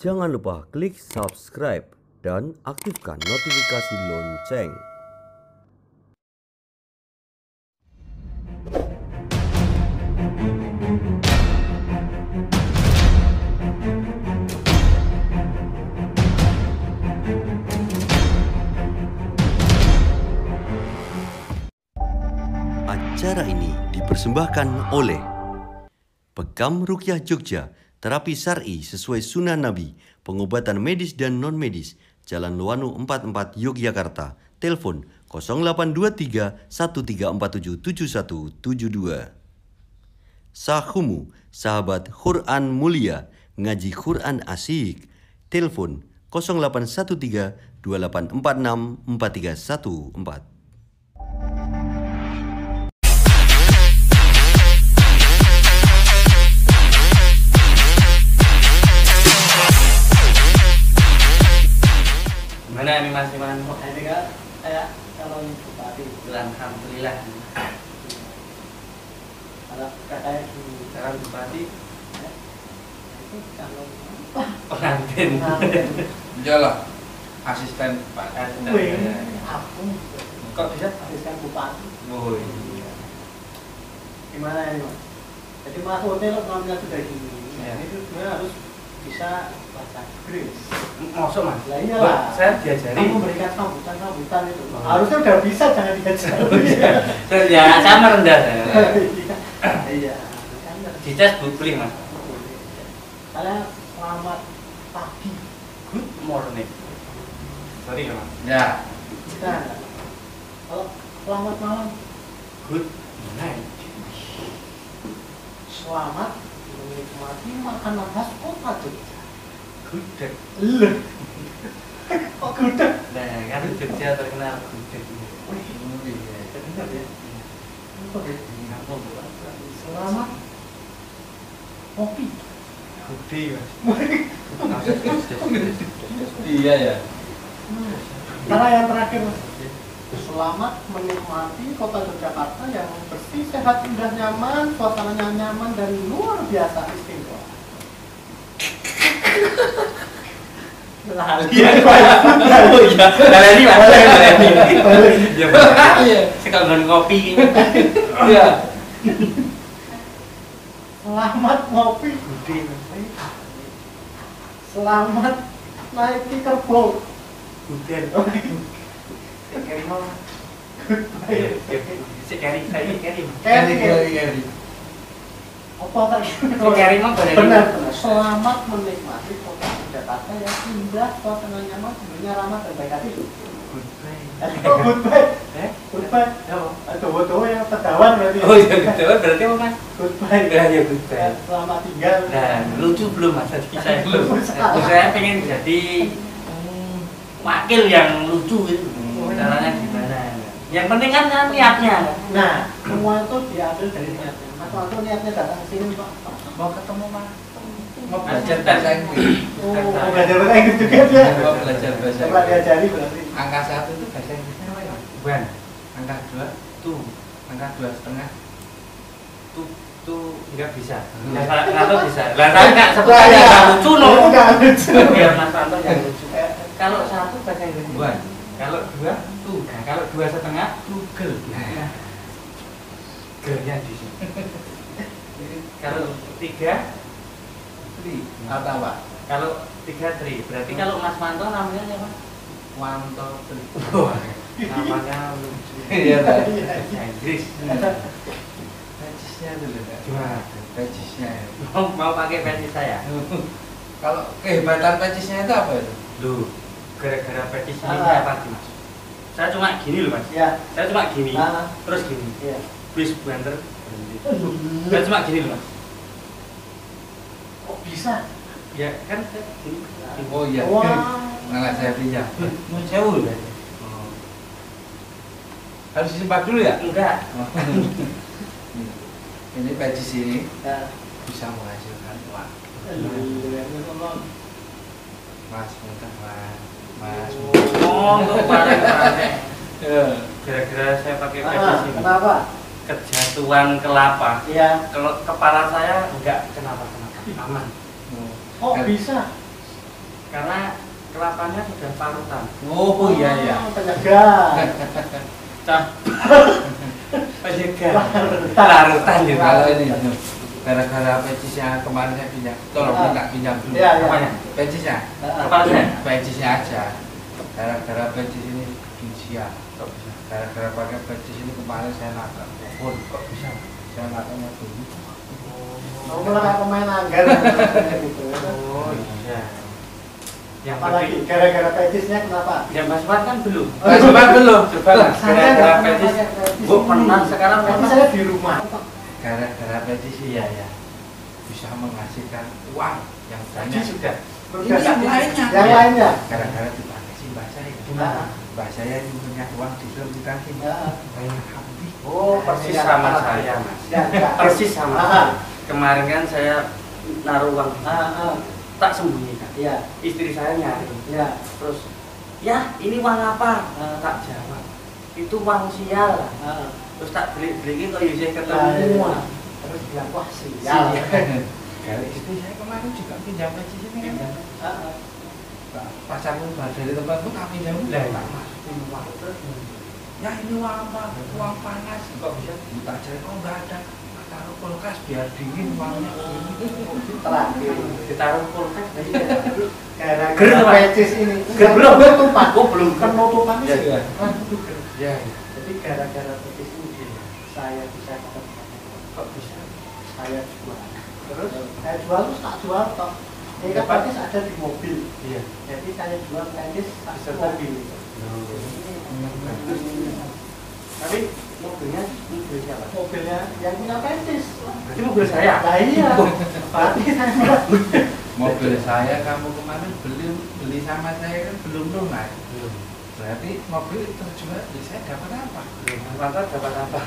Jangan lupa klik subscribe dan aktifkan notifikasi lonceng. Acara ini dipersembahkan oleh Bekam Rukyah Jogja, terapi syar'i sesuai sunnah Nabi, pengobatan medis dan non-medis, Jalan Luwanu 44 Yogyakarta, telepon 0823 1347 7172. Sahumu, sahabat Quran mulia, ngaji Quran asik, telepon 0813 2846 4314. Gimana nih Mas Iman? Ini kan saya calon bupati. Alhamdulillah. Kalau katanya di Calon bupati itu calon pengantin. Iyalah, asisten Pak. Aku Kok bisa? asisten bupati. Oh iya. Gimana ini Mas? Jadi Mas Hotel ngambil sudah gini. Ya. Itu sebenarnya harus bisa bahasa Inggris. Masuk Mas? Lah iyalah. Saya diajari. Kamu memberikan sambutan itu. Harusnya udah bisa, jangan diajari. Ya, saya merendah saya. Iya. Dites bukli Mas. Saya selamat pagi. Good morning. Sorry ya Mas. Ya, Nah, kalau selamat malam, Good night. selamat menikmati makanan khas kota Jogja. Gudeg. Leh. Kok gudeg? Nah, kan Jogja terkenal gudeg. Benar ya? Kampung. Selamat kopi. Gudeg Mas. iya ya. Karena yang terakhir, Mas. Selamat menikmati kota Yogyakarta yang bersih, sehat, indah, nyaman, suasananya nyaman dan luar biasa istimewa. Lali ya, Oh iya, baleni Mas. Baleni. Ya, Iya. sekalian kopi. Iya. Selamat ngopi. Gudeg. Selamat naik kerbau. Gudeg. Keri mau. Goodbye. Si Keri, saya Keri. Keri. Apa tadi? Si Keri mau boleh. Benar. Selamat menikmati kota Jakarta yang indah, suasana nyaman, sebenarnya ramah dan baik hati. Goodbye. Oh, goodbye. Goodbye. Apa? Dowo-dowo yang terdawan berarti. Oh iya, betul. Berarti apa Mas? Goodbye. Ya, ya goodbye. Selamat tinggal. Nah, lucu belum Mas? Tadi saya belum. Saya pengen jadi wakil yang lucu gitu. Caranya gimana? Yang penting kan niatnya. Nah, semua itu diambil dari niatnya. Mas Wanto niatnya datang ke sini Pak. Mau ketemu Mas. Mau belajar bahasa Inggris. Oh, mau belajar bahasa Inggris juga dia. Mau belajar bahasa Coba Inggris. diajari berarti. Angka 1 itu bahasa Inggrisnya apa ya? Bukan. Angka 2, Tuh, angka 2,5. tuh nggak bisa. Kenapa bisa? Lah saya nggak sebut aja Iya. nggak lucu no. Nggak lucu. Biar Mas Wanto yang lucu. Kalau satu bahasa Inggris. Bukan. Kalau dua tuh. Nah, kalau 2,5 tugel. Nah, gelnya di sini. Kalau 3 Tri atau apa? Kalau 3 tri, berarti kalau Mas Wanto namanya siapa? Wanto Tri. Wah, namanya lucu. Iya lah. Bahasa Inggris. Pejisnya dulu ya. Gimana? Pejisnya. Mau pakai pensi saya? Kalau kehebatan pejisnya itu apa itu? Loh, gara-gara petis ini saya pasti Mas. Saya cuma gini loh Mas. Ya. Saya cuma gini, Ah. terus gini. Iya. Bis banter berhenti. Saya cuma gini loh Mas. Kok bisa? Ya kan saya gini. Oh iya. Wah. Nggak saya pinjam. Mau jauh ya? Harus disempat dulu ya? Enggak. Ini pejis ini Ya. bisa menghasilkan uang. Mas, minta Mas. Oh, untuk paling-paling. Ya. Gara-gara saya pakai petis ini. Kenapa? Kejatuhan kelapa. Iya. Kalau kepala saya enggak kenapa-kenapa. Aman. Kok bisa? karena kelapanya sudah parutan. Oh iya. Penyegar. Cah. Penyegar. Parutan gitu. Kalau ini gara-gara pecisnya kemarin saya pinjam, tolong pinjam dulu. Iya. Apanya? Pecisnya, Kepalanya? pecisnya aja. Gara-gara pecis ini gengsian. Gara-gara pakai pecis ini kemarin saya nangkap. Oh, kok bisa? Saya nangkapnya dulu. Kamu malah kayak pemain anggar gitu. Oh iya. Yang Apalagi gara-gara petisnya kenapa? yang Mas Wan kan belum. Coba belum. Coba lah, Saya gara-gara nggak pernah petis. pakai petis. Gue pernah sekarang Tapi pernah. saya di rumah. Gara-gara pecis ya bisa menghasilkan uang yang Tadi banyak. sudah. Ini yang lainnya. Yang lainnya. Gara-gara dipakai si mbak saya. Nah. Mbak saya ini punya uang di Sulawesi. Nah. Banyak habis. Oh, persis sama saya, Mas. Ya. Persis sama Ah. saya. Kemarin kan saya naruh uang, tak sembunyikan. Iya. Istri saya nyari. Iya. Terus, ya ini uang apa? Tak jawab. Itu uang sial. Terus tak beli-beliin kok Yusuf ketemu. Terus bilang wah Sial. sial. Gara istri saya kemarin juga pinjam pecis ini kan. Ah. Pacarku dari tempat pun tak pinjam Lah, tak masukin uang terus. Ya ini uang apa? Uang panas. Kok bisa tak cari? Oh nggak ada. Taruh kulkas biar dingin uangnya. Terakhir. Ditaruh kulkas. Gara-gara petis ini. Belum. Penutupan. Oh, belum. Penutupan Ya, sih. ya. Ya. Jadi gara-gara petis ini saya bisa dapat Kok bisa? saya jual. Terus saya jual terus tak jual toh. Ini kan Dapat. petis ada di mobil. Iya. Jadi saya jual petis tak Bisa mobil. Tapi mobilnya mobil siapa? Mobilnya yang punya petis. Berarti mobil saya. Nah iya. Berarti saya Mobil saya kamu kemarin beli sama saya kan belum lunas. Belum. Berarti mobil terjual di saya dapat apa? Lantas dapat apa?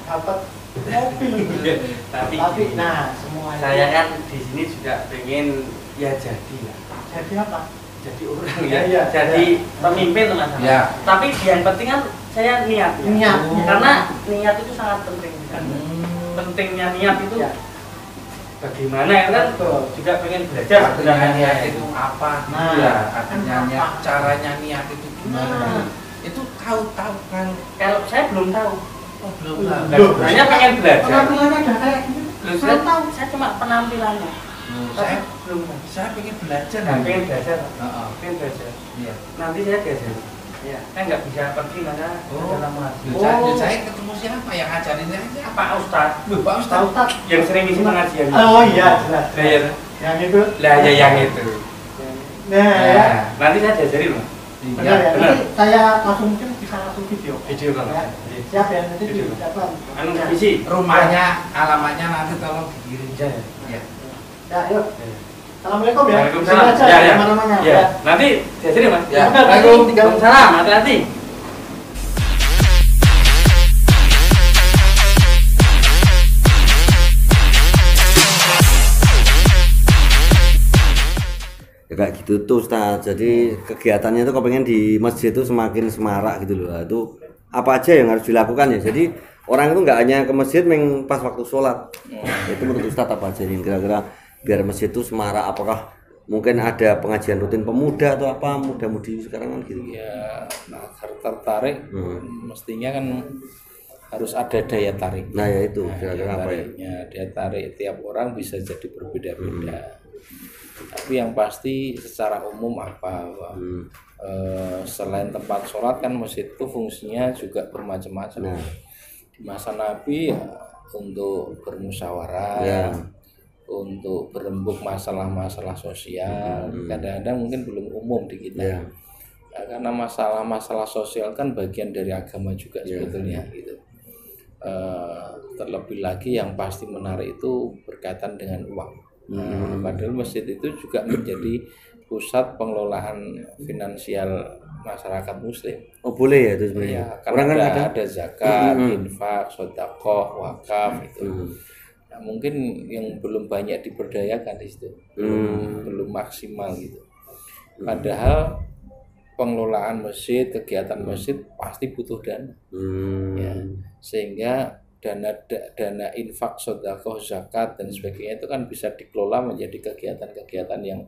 dapat mobil. Tapi gini, nah semua saya kan di sini juga pengen ya jadi lah. jadi apa? Jadi orang Ya, ya, iya, jadi iya. pemimpin tuh Mas. Ya. Tapi yang penting kan saya niat. Niat. Karena niat itu sangat penting. Kan? Pentingnya niat itu Ya. bagaimana ya kan Betul. juga pengen belajar Artinya sebenarnya niat itu apa? Nah. Ya, artinya Apa? niat, caranya niat itu gimana? Nah. Itu tahu-tahu kan? Kalau saya belum tahu. Oh belum Loh. tahu. Nah, sebenarnya pengen belajar. Penampilannya udah kayak gini. Loh, Saya tahu. saya cuma penampilannya. Saya Belum tahu. saya pengen belajar. Nah, pengen belajar. Heeh. Pengen belajar. Iya. Nanti saya diajar. Iya. Saya nggak bisa pergi mana Oh. dalam hati. Saya ketemu siapa yang ngajarin saya? Siapa? Pak Ustad Loh, Pak Tahu Ustaz. tak? yang sering ngisi pengajian. Oh iya jelas. Lah ya. Yang itu. Lah ya yang itu. Nah, ya. Nanti saya diajarin loh. Benar Iya. ya. benar. Nanti saya langsung mungkin bisa langsung video. Video kan. Ya. Siap ya nanti Video. siapa? Anu isi. Rumahnya, alamatnya nanti tolong dikirim. Ya. Ya. Ya, yuk. Assalamualaikum ya. Waalaikumsalam. Sini aja, Ya, ya. kemana-mana. Ya. Nanti diajarin Mas. Ya. Udah, nanti tinggal Waalaikumsalam. Hati-hati. Ya kayak gitu tuh Ustaz. Jadi kegiatannya itu kepengen di masjid itu semakin semarak gitu loh. Itu apa aja yang harus dilakukan ya. Jadi orang itu nggak hanya ke masjid pas waktu sholat. Itu menurut Ustaz apa aja yang kira-kira biar masjid itu semarak? Apakah mungkin ada pengajian rutin pemuda atau apa muda-mudi sekarang kan gitu? Ya, nah, tertarik mestinya kan harus ada daya tarik. Nah ya itu Nah, kira-kira apa ya? daya tarik tiap orang bisa jadi berbeda-beda. Tapi yang pasti secara umum apa? Selain tempat sholat kan masjid itu fungsinya juga bermacam-macam. Nah. Di masa Nabi ya, untuk bermusyawarah, Ya. untuk berembuk masalah-masalah sosial. Kadang-kadang mungkin belum umum di kita. Ya. Ya, karena masalah-masalah sosial kan bagian dari agama juga Ya. sebetulnya gitu. Terlebih lagi yang pasti menarik itu berkaitan dengan uang. Padahal masjid itu juga menjadi pusat pengelolaan finansial masyarakat Muslim. Oh boleh ya itu sebenarnya. Ya, Orang karena kan ada zakat, infak, sedekah, wakaf itu. Nah, mungkin yang belum banyak diberdayakan di situ, belum maksimal gitu. Padahal pengelolaan masjid, kegiatan masjid pasti butuh dana, ya. Sehingga dana infak, sedekah, zakat dan sebagainya itu kan bisa dikelola menjadi kegiatan-kegiatan yang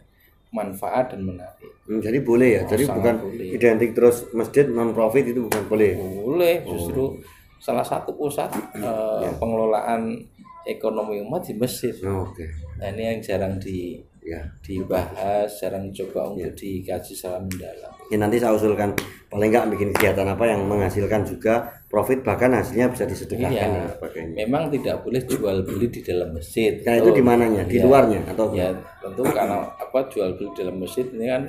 manfaat dan menarik. Jadi boleh ya. Jadi Sangat bukan boleh. identik terus masjid non profit itu bukan boleh. Boleh, justru salah satu pusat pengelolaan ekonomi umat di masjid. Oke. Nah, ini yang jarang Ya. dibahas, jarang coba untuk dikaji secara mendalam. Ya, nanti saya usulkan paling nggak bikin kegiatan apa yang menghasilkan juga profit, bahkan hasilnya bisa disedekahkan dan Iya, sebagainya. memang tidak boleh jual beli di dalam masjid. Nah, itu di mananya? Di Iya. luarnya atau ya tentu karena jual beli dalam masjid ini kan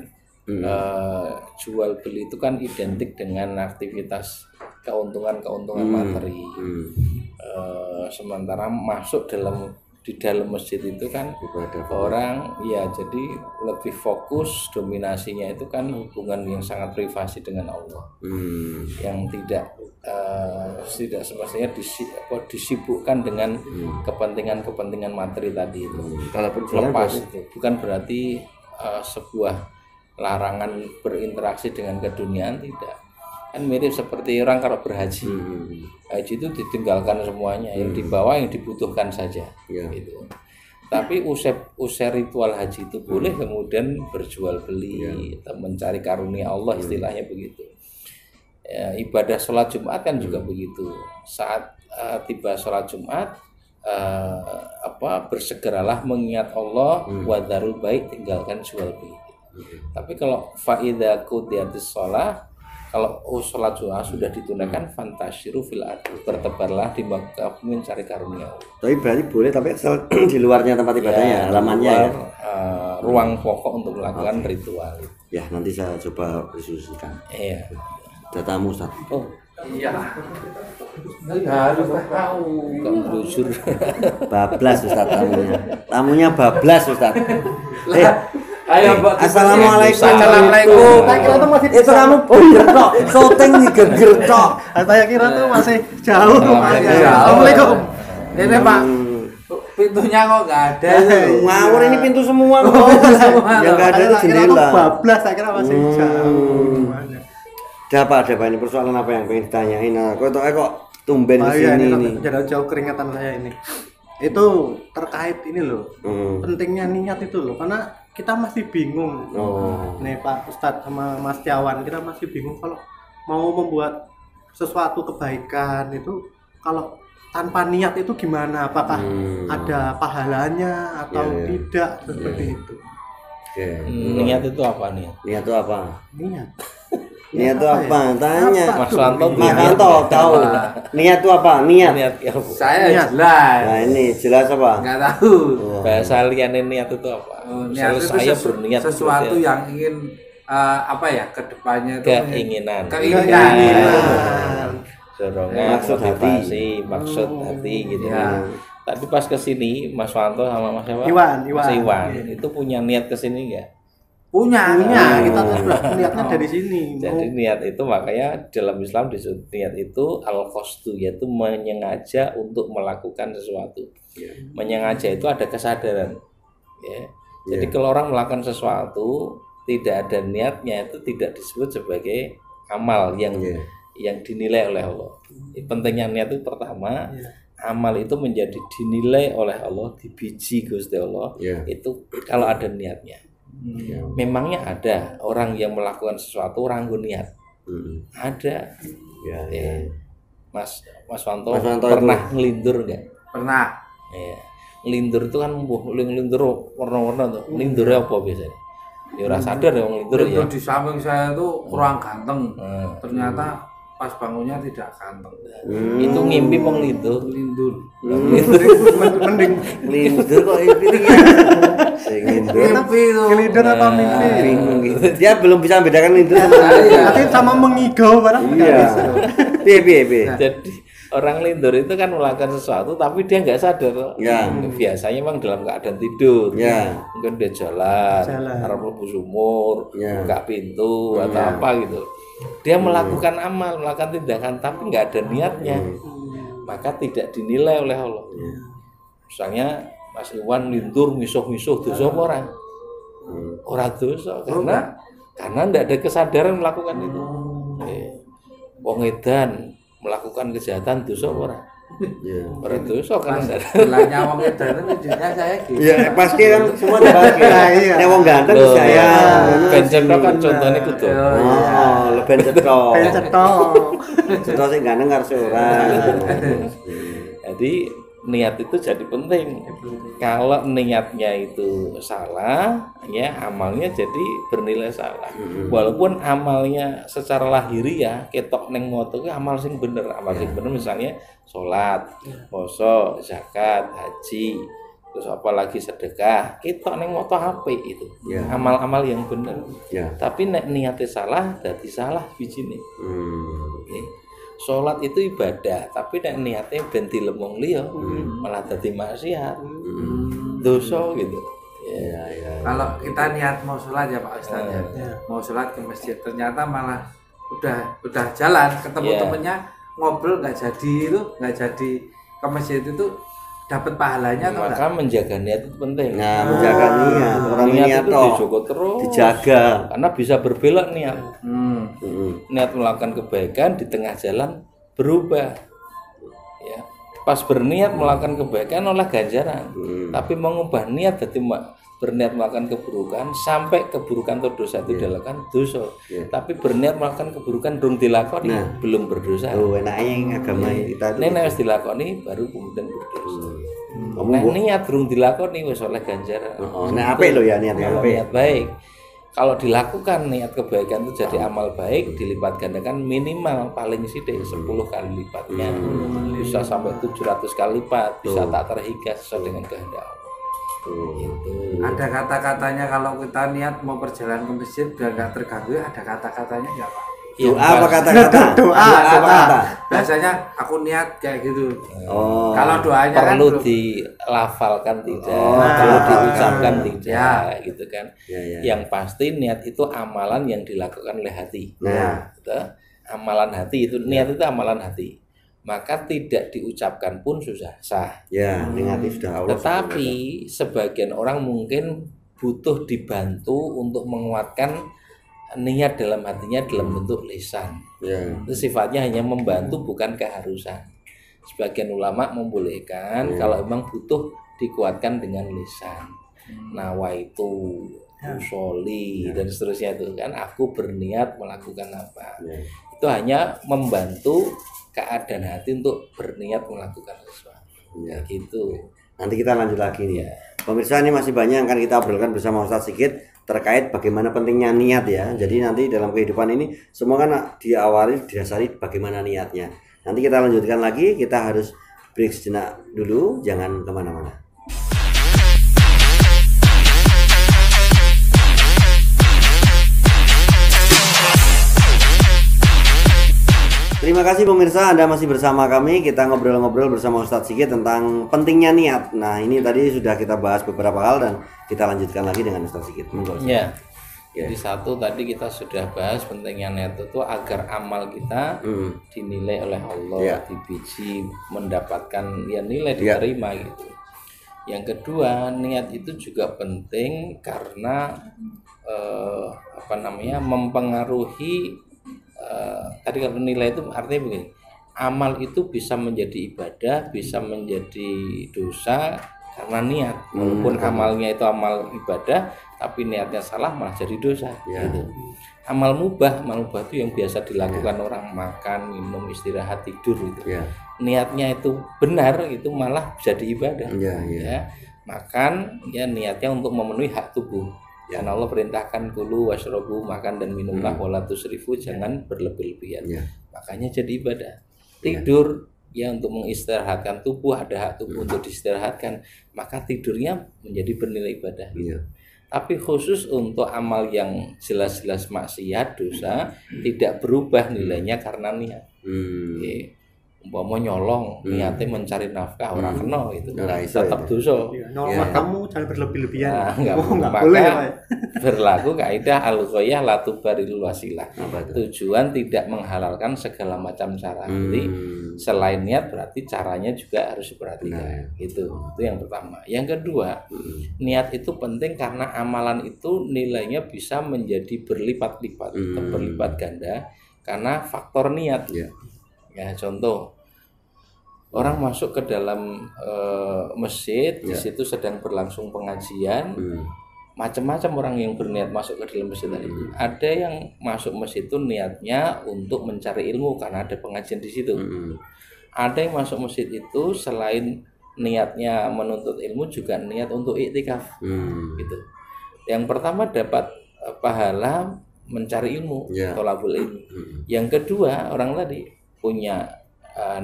jual beli itu kan identik dengan aktivitas keuntungan materi. Sementara masuk di dalam masjid itu kan Ibadah. orang ya jadi lebih fokus, dominasinya itu kan hubungan yang sangat privasi dengan Allah, yang tidak semestinya disibukkan dengan kepentingan materi tadi itu. Kalaupun Lepas itu bukan berarti sebuah larangan berinteraksi dengan keduniaan, tidak. Kan mirip seperti orang kalau berhaji. Haji itu ditinggalkan semuanya, yang dibawa yang dibutuhkan saja. Gitu. Tapi usai ritual haji itu boleh kemudian berjual beli atau mencari karunia Allah, istilahnya begitu. Ya, ibadah sholat Jumat kan juga begitu. Saat tiba sholat Jumat, bersegeralah mengingat Allah, wadarul baik, tinggalkan jual beli. Tapi kalau faida qudiyatis sholat, kalau sholat Jumat sudah ditunaikan, fantasyiru fil ardi, bertebarlah di muka bumi mencari karunia Allah. Tapi berarti boleh, tapi asal di luarnya tempat ibadahnya, halamannya ya. Ruang pokok untuk melakukan ritual. Ya, nanti saya coba diskusikan. Iya. Datamu, Ustaz. Oh, Iya. Harus tahu. kok berujur. Bablas Ustaz tamunya. Tamunya bablas Ustaz. Ayo, Mbak. Assalamualaikum. Assalamualaikum. Saya kira tuh masih Itu kamu geger tok, syuting nih geger tok. Saya kira tuh masih jauh. Assalamualaikum. Assalamualaikum. Ini Pak, pintunya kok nggak ada. Ngawur ini pintu semua kok. Yang enggak ada itu Saya kira tuh jendela. bablas, saya kira masih jauh. Ada apa ini persoalan apa yang pengen ditanyain? Nah, kok tumben Oh ke iya, sini ini nih. jauh keringetan saya ini. Itu terkait ini loh. Pentingnya niat itu loh, karena kita masih bingung. Nih Pak Ustadz sama Mas Tiawan, kita masih bingung kalau mau membuat sesuatu kebaikan itu kalau tanpa niat itu gimana? Apakah ada pahalanya atau tidak seperti itu? Oke. Niat itu apa nih? Niat itu apa? Niat. Niat itu apa? Tanya. Mas Wanto Mas Wanto tahu. Niat itu apa? Niat. Niat ya. Saya Niat. jelas. Nah, ini jelas apa? Nggak tahu. Bahasa liane niat itu apa? Niat Misalnya itu saya berniat sesuatu seperti yang ingin kedepannya itu keinginan. Dorongan, Maksud motivasi, maksud hati gitu Ya. Tadi pas kesini Mas Wanto sama Mas siapa? Iwan. Mas Iwan itu punya niat kesini nggak? punya. Kita tuh sudah melihatnya dari sini. Jadi niat itu makanya dalam Islam disebut niat itu al-qasdu, yaitu menyengaja untuk melakukan sesuatu. Menyengaja itu ada kesadaran. Ya. Jadi kalau orang melakukan sesuatu tidak ada niatnya itu tidak disebut sebagai amal yang dinilai oleh Allah. Pentingnya niat itu pertama, amal itu menjadi dinilai oleh Allah, dibiji Gusti Allah. Itu kalau ada niatnya. Memangnya ada orang yang melakukan sesuatu ragu niat? Ada. Mas Wanto pernah ngelindur nggak? Pernah. Ya. Ngelindur itu kan ngelindur warna-warna tuh. Ngelindurnya apa biasanya? Ya ora sadar ya ngelindur ya. Itu di samping saya tuh kurang ganteng. Ternyata pas bangunnya tidak ganteng. Itu ngimpi mau ngelindur. Lindur. Mending Lindur kok ini ya. Lindur. Mimpi itu. ngelindur atau mimpi. Bingung gitu. Dia belum bisa membedakan lindur sama Nanti sama mengigau barang nggak Iya. bisa. Piye. Jadi orang lindur itu kan melakukan sesuatu tapi dia nggak sadar. Ya. Biasanya memang dalam keadaan tidur. Ya. Mungkin dia jalan. Jalan. Arep mlebu sumur, Ya. buka pintu atau apa gitu. Dia melakukan amal, melakukan tindakan tapi nggak ada niatnya. Maka tidak dinilai oleh Allah. Misalnya Mas Iwan lindur misuh-misuh dosa apa orang? Orang dosa karena tidak ada kesadaran melakukan itu. Wong edan melakukan kejahatan dosa apa orang? Iya. Berdosa kan ndak. Belanya wong edan lucunya saya gitu. Iya, pasti kan semua dibagi. Iya. Nek wong ganteng Loh, saya. Ben cetok kan contohnya kudu. Oh, lebih cetok. Ben cetok. Cetok sing ganteng karo ora. Jadi niat itu jadi penting. Kalau niatnya itu salah, ya amalnya jadi bernilai salah. Walaupun amalnya secara lahiriah ketok neng moto itu amal sing bener, misalnya sholat, poso, zakat, haji, terus apalagi sedekah, ketok neng moto HP itu. Ya. Amal-amal yang bener. Ya. Tapi nek niatnya salah, jadi salah bijine. Oke. Sholat itu ibadah, tapi nek niatnya ben dilemong liya, malah dadi maksiat. Dosa gitu. Iya, iya. Kalau kita niat mau sholat ya Pak Ustadz ya, mau sholat ke masjid, ternyata malah udah jalan ketemu temennya ngobrol nggak jadi ke masjid itu dapat pahalanya atau Maka menjaga niat itu penting. Nah, menjaga niat, orang niat niat itu toh dijaga terus. dijaga. Karena bisa berbelok niat. Niat melakukan kebaikan di tengah jalan berubah. Ya. Pas berniat melakukan kebaikan oleh ganjaran. Tapi mengubah niat jadi berniat melakukan keburukan sampai keburukan atau dosa itu dilakukan dosa. Tapi berniat melakukan keburukan belum dilakoni belum berdosa. Oh, enaknya agama kita itu. Nek wis dilakoni baru kemudian berdosa. Nek niat belum dilakoni wis oleh ganjaran. Nek apik lho ya niat apik. Niat baik. Kalau dilakukan niat kebaikan itu jadi amal baik, dilipat gandakan minimal paling sithik 10 kali lipatnya. Bisa sampai 700 kali lipat, bisa tak terhingga sesuai dengan kehendak Allah. Gitu. ada kata-katanya kalau kita niat mau perjalanan ke masjid biar nggak terganggu, ada kata-katanya nggak Pak? Doa apa kata-kata? Doa. Biasanya aku niat kayak gitu. Oh. Kalau doanya Perlu kan dilafalkan tidak, Oh, perlu dilafalkan. diucapkan tidak, gitu kan. Ya. Yang pasti niat itu amalan yang dilakukan oleh hati. Nah. Gitu. Amalan hati itu, niat itu amalan hati. Maka tidak diucapkan pun sudah sah. Ya, negatif sudah Allah. Tetapi sebagian orang mungkin butuh dibantu untuk menguatkan niat dalam hatinya dalam bentuk lisan. Ya. Itu sifatnya hanya membantu bukan keharusan. Sebagian ulama membolehkan kalau memang butuh dikuatkan dengan lisan. Nawaitu, usolli dan seterusnya itu kan aku berniat melakukan apa. Itu hanya membantu keadaan hati untuk berniat melakukan sesuatu. Ya gitu. Nanti kita lanjut lagi nih. Pemirsa, ini masih banyak yang akan kita obrolkan bersama Ustadz Sigit terkait bagaimana pentingnya niat ya. Jadi nanti dalam kehidupan ini semua kan diawali didasari bagaimana niatnya. Nanti kita lanjutkan lagi, kita harus break sejenak dulu, jangan kemana-mana. Terima kasih pemirsa, Anda masih bersama kami. Kita ngobrol-ngobrol bersama Ustadz Sigit tentang pentingnya niat. Nah, ini tadi sudah kita bahas beberapa hal dan kita lanjutkan lagi dengan Ustadz Sigit. Ya. Jadi satu tadi kita sudah bahas pentingnya niat itu agar amal kita dinilai oleh Allah, dibiji, mendapatkan ya nilai diterima gitu. Yang kedua, niat itu juga penting karena mempengaruhi tadi kalau nilai itu artinya begini, amal itu bisa menjadi ibadah, bisa menjadi dosa karena niat. Walaupun amalnya itu amal ibadah, tapi niatnya salah malah jadi dosa. Gitu. Amal mubah itu yang biasa dilakukan orang makan, minum, istirahat, tidur itu. Niatnya itu benar, itu malah jadi ibadah. Ya. Makan ya niatnya untuk memenuhi hak tubuh. Karena Allah perintahkan kulu washrobu, makan dan minumlah wala tusrifu, jangan berlebih-lebihan. Makanya jadi ibadah. Tidur ya untuk mengistirahatkan tubuh, ada hak tubuh untuk diistirahatkan, maka tidurnya menjadi bernilai ibadah. Tapi khusus untuk amal yang jelas-jelas maksiat, dosa, tidak berubah nilainya karena niat. Umpama nyolong niatnya mencari nafkah orang kena itu tetap dosa. Kamu jangan berlebih-lebihan. Enggak boleh. Maka berlaku kaidah al-ghayah la tubarilul wasilah. Tujuan tidak menghalalkan segala macam cara. Jadi selain niat berarti caranya juga harus diperhatikan. Itu yang pertama. Yang kedua, niat itu penting karena amalan itu nilainya bisa menjadi berlipat-lipat atau berlipat ganda karena faktor niat. Ya contoh Orang masuk ke dalam masjid, di situ sedang berlangsung pengajian. Macam-macam orang yang berniat masuk ke dalam masjid tadi. Ada yang masuk masjid itu niatnya untuk mencari ilmu karena ada pengajian di situ. Ada yang masuk masjid itu selain niatnya menuntut ilmu juga niat untuk iktikaf. Gitu. Yang pertama dapat pahala mencari ilmu, thalabul ilmu. Yang kedua, orang tadi punya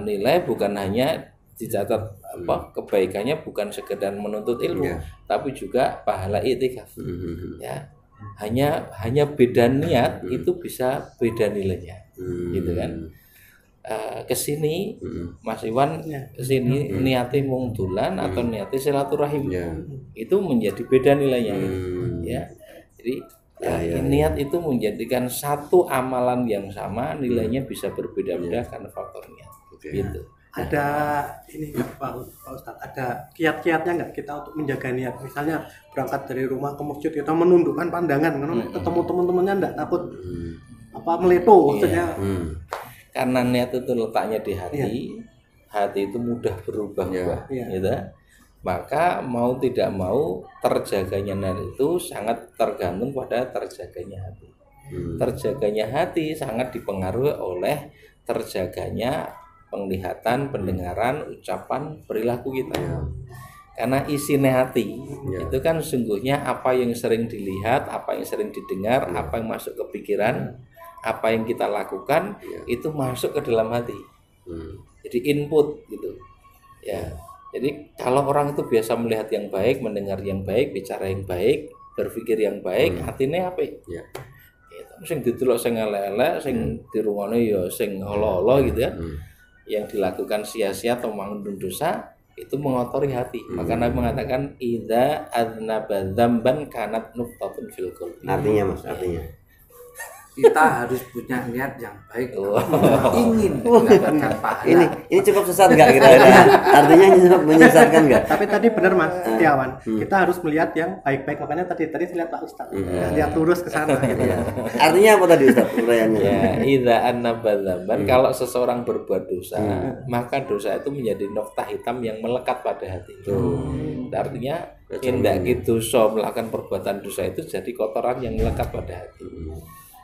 nilai bukan hanya dicatat kebaikannya bukan sekedar menuntut ilmu, tapi juga pahala iktikaf. Ya, hanya beda niat itu bisa beda nilainya, gitu kan? Kesini Mas Iwan kesini niatnya mungtulan atau niatnya silaturahim, itu menjadi beda nilainya, gitu. Ya, jadi niat itu menjadikan satu amalan yang sama nilainya bisa berbeda-beda karena faktor niat. Gitu. Ada ini nggak Pak Ustadz, ada kiat-kiatnya nggak kita untuk menjaga niat? Misalnya berangkat dari rumah ke masjid kita menundukkan pandangan, karena ketemu teman-temannya nggak takut meleto maksudnya. Karena niat itu letaknya di hati, hati itu mudah berubah-ubah, gitu. Maka mau tidak mau terjaganya niat itu sangat tergantung pada terjaganya hati. Terjaganya hati sangat dipengaruhi oleh terjaganya penglihatan, pendengaran, ucapan, perilaku kita. Karena isi hati itu kan sungguhnya apa yang sering dilihat, apa yang sering didengar, apa yang masuk ke pikiran, apa yang kita lakukan itu masuk ke dalam hati. Jadi input gitu. Ya. Jadi kalau orang itu biasa melihat yang baik, mendengar yang baik, bicara yang baik, berpikir yang baik, hatinya apa? Gitu. Sing didelok sing elek-elek, sing dirungokne ya sing olo-olo gitu ya. Yang dilakukan sia-sia atau mengandung dosa itu mengotori hati. Maka Nabi mengatakan idza aznaba dzamban kanat nuqtatun fil qalbi. Artinya Mas, artinya kita harus punya niat yang baik, ingin mendapatkan pahala. Ini cukup sesat nggak kira-kira? Artinya ini cukup menyesatkan nggak? Tapi tadi benar Mas Setiawan, kita harus melihat yang baik-baik. Makanya tadi saya lihat Pak Ustadz, lihat lurus ke sana. Gitu. Artinya apa tadi Ustadz uraiannya? Ya, idza annaba dzamban, kalau seseorang berbuat dosa, maka dosa itu menjadi noktah hitam yang melekat pada hati. Artinya tindak dosa, melakukan perbuatan dosa itu jadi kotoran yang melekat pada hati.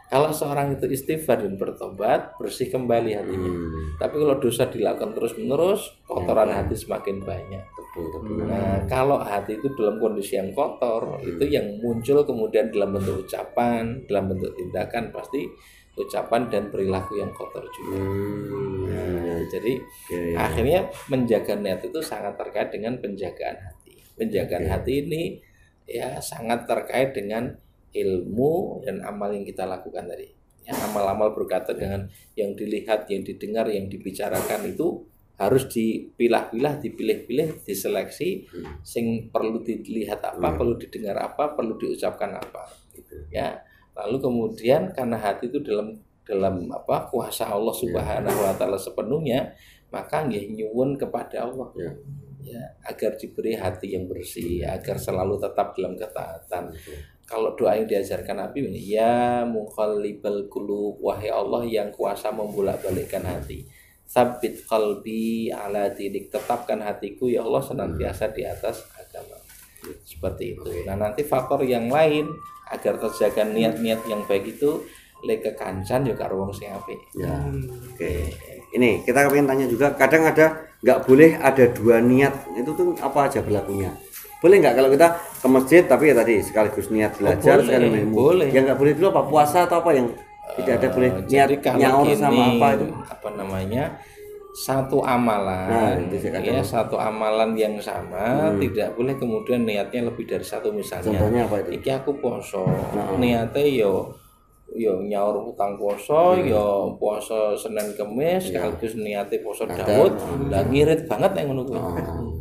Kalau seorang itu istighfar dan bertobat, bersih kembali hatinya. Tapi kalau dosa dilakukan terus-menerus, kotoran hati semakin banyak. Nah, kalau hati itu dalam kondisi yang kotor, itu yang muncul kemudian dalam bentuk ucapan, dalam bentuk tindakan, pasti ucapan dan perilaku yang kotor juga. Jadi akhirnya menjaga niat itu sangat terkait dengan penjagaan hati. Penjagaan hati ini ya sangat terkait dengan ilmu dan amal yang kita lakukan tadi. Ya, amal-amal berkaitan dengan yang dilihat, yang didengar, yang dibicarakan itu harus dipilah-pilah, dipilih-pilih, diseleksi, sing perlu dilihat apa, perlu didengar apa, perlu diucapkan apa. Ya, lalu kemudian karena hati itu dalam kuasa Allah Subhanahu wa taala sepenuhnya, maka nggih nyuwun kepada Allah. Ya, agar diberi hati yang bersih, agar selalu tetap dalam ketaatan. Kalau doa yang diajarkan Nabi ini, ya muqallibal qulub, wahai Allah yang kuasa membolak-balikkan hati, tsabbit qalbi ala dinik, tetapkan hatiku ya Allah senantiasa di atas agama. Seperti itu. Nah, nanti faktor yang lain agar terjaga niat-niat yang baik itu lek kekancan juga karo wong sing apik. Ya. Oke. Ini kita pengen tanya juga, kadang ada nggak boleh ada dua niat, itu tuh apa aja berlakunya? Boleh nggak kalau kita ke masjid tapi ya tadi sekaligus niat belajar, sekaligus ilmu? Boleh. Yang nggak boleh dulu apa? Puasa atau apa yang tidak ada boleh niat nyaur sama apa itu? Apa namanya? Satu amalan, ya satu amalan yang sama, tidak boleh kemudian niatnya lebih dari satu. Misalnya, contohnya apa itu? Iki aku poso, niatnya yo nyaur utang poso, yo poso Senin Kemis, sekaligus niate poso Daud, lah ngirit banget yang ngono kuwi.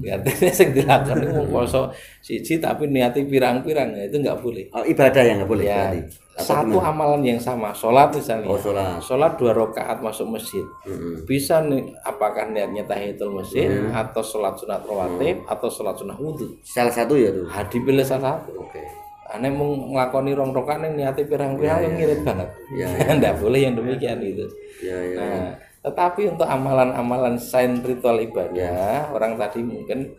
Artinya sing dilakoni wong poso siji tapi niate pirang-pirang, itu enggak boleh. Oh, ibadah yang enggak boleh ya, satu amalan yang sama, sholat misalnya. Sholat 2 rakaat masuk masjid. Bisa nih apakah niatnya tahiyatul masjid atau sholat sunat rawatib atau sholat sunat wudu. Salah satu ya tuh. Dipilih salah satu. Oke. Ane mau ngelakoni 2 rakaat ning niate pirang-pirang ngirit banget. Enggak boleh yang demikian gitu. Nah, Tetapi untuk amalan-amalan selain ritual ibadah, orang tadi mungkin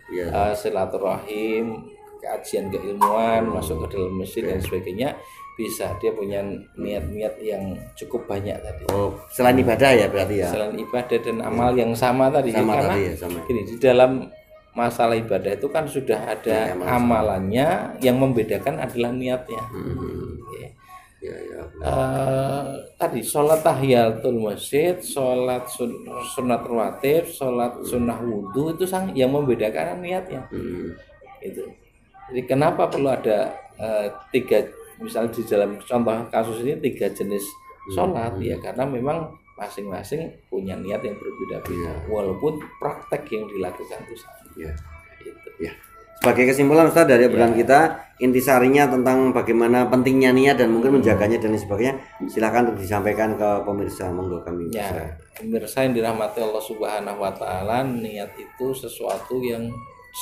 silaturahim, kajian keilmuan, masuk ke dalam masjid dan sebagainya, bisa dia punya niat-niat yang cukup banyak tadi. Oh, selain ibadah ya berarti ya. Selain ibadah dan amal yang sama tadi. Sama karena tadi ya, sama. Gini, di dalam masalah ibadah itu kan sudah ada amalannya, yang membedakan adalah niatnya. Okay. Tadi sholat tahiyatul masjid, sholat sunat rawatib, sholat sunnah wudhu itu yang membedakan niatnya. Itu. Jadi kenapa perlu ada 3, misalnya di dalam contoh kasus ini 3 jenis sholat ya, karena memang masing-masing punya niat yang berbeda-beda, walaupun praktek yang dilakukan itu sama. Ya. Sebagai kesimpulan Ustaz dari obrolan kita, intisarinya tentang bagaimana pentingnya niat dan mungkin menjaganya dan sebagainya, silakan untuk disampaikan ke pemirsa, monggo kami. Ya, pemirsa yang dirahmati Allah Subhanahu wa taala, niat itu sesuatu yang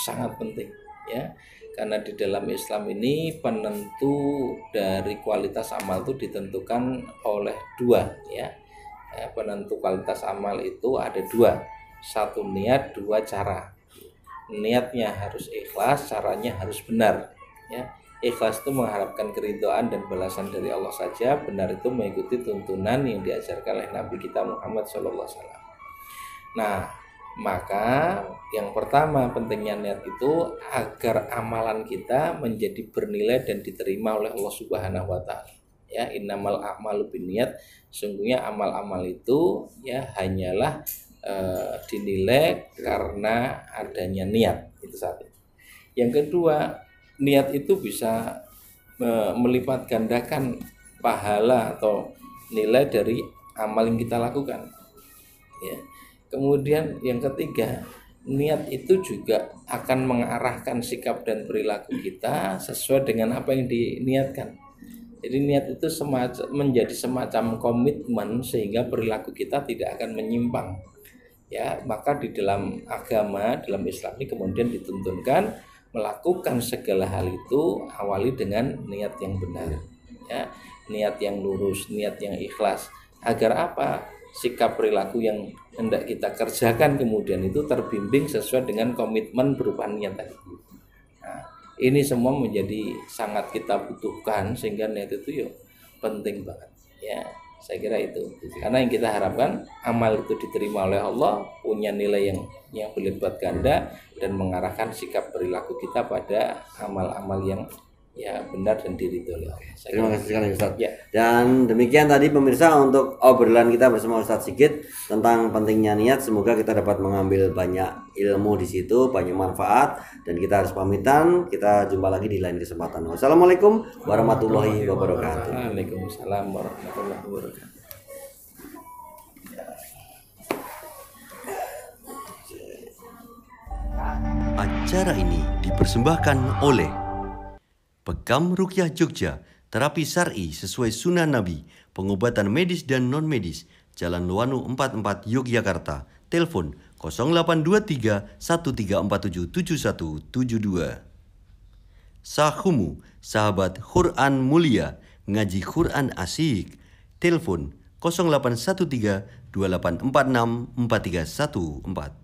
sangat penting ya. Karena di dalam Islam ini penentu dari kualitas amal itu ditentukan oleh 2 ya. Penentu kualitas amal itu ada 2. 1 niat, 2 cara. Niatnya harus ikhlas, caranya harus benar ya. Ikhlas itu mengharapkan keridhaan dan balasan dari Allah saja, benar itu mengikuti tuntunan yang diajarkan oleh Nabi kita Muhammad SAW. Nah, maka yang pertama pentingnya niat itu agar amalan kita menjadi bernilai dan diterima oleh Allah Subhanahu wa taala. Ya, innamal a'malu binniyat, sungguhnya amal-amal itu ya hanyalah dinilai karena adanya niat. Itu satu. Yang kedua, niat itu bisa melipat gandakan pahala atau nilai dari amal yang kita lakukan ya. Kemudian yang ketiga, niat itu juga akan mengarahkan sikap dan perilaku kita sesuai dengan apa yang diniatkan. Jadi niat itu menjadi semacam komitmen sehingga perilaku kita tidak akan menyimpang. Ya, maka di dalam agama, dalam Islam ini kemudian dituntunkan melakukan segala hal itu awali dengan niat yang benar. Ya, niat yang lurus, niat yang ikhlas. Agar apa? Sikap perilaku yang hendak kita kerjakan kemudian itu terbimbing sesuai dengan komitmen berupa niat tadi. Nah, ini semua menjadi sangat kita butuhkan sehingga niat itu penting banget ya. Saya kira itu. Karena yang kita harapkan amal itu diterima oleh Allah, punya nilai yang berlipat ganda dan mengarahkan sikap perilaku kita pada amal-amal yang ya benar dan diridhoi oleh Allah. Terima kasih sekali Ustaz. Ya. Dan demikian tadi pemirsa untuk obrolan kita bersama Ustaz Sigit tentang pentingnya niat. Semoga kita dapat mengambil banyak ilmu di situ, banyak manfaat, dan kita harus pamitan. Kita jumpa lagi di lain kesempatan. Wassalamualaikum warahmatullahi wabarakatuh. Waalaikumsalam warahmatullahi wabarakatuh. Acara ini dipersembahkan oleh Pekam Ruqyah Jogja, terapi syar'i sesuai sunnah Nabi, pengobatan medis dan non-medis, Jalan Luwanu 44 Yogyakarta, telepon 0823 13477172. Sahumu, sahabat Quran mulia, ngaji Quran asyik, telepon 0813 2846 4314.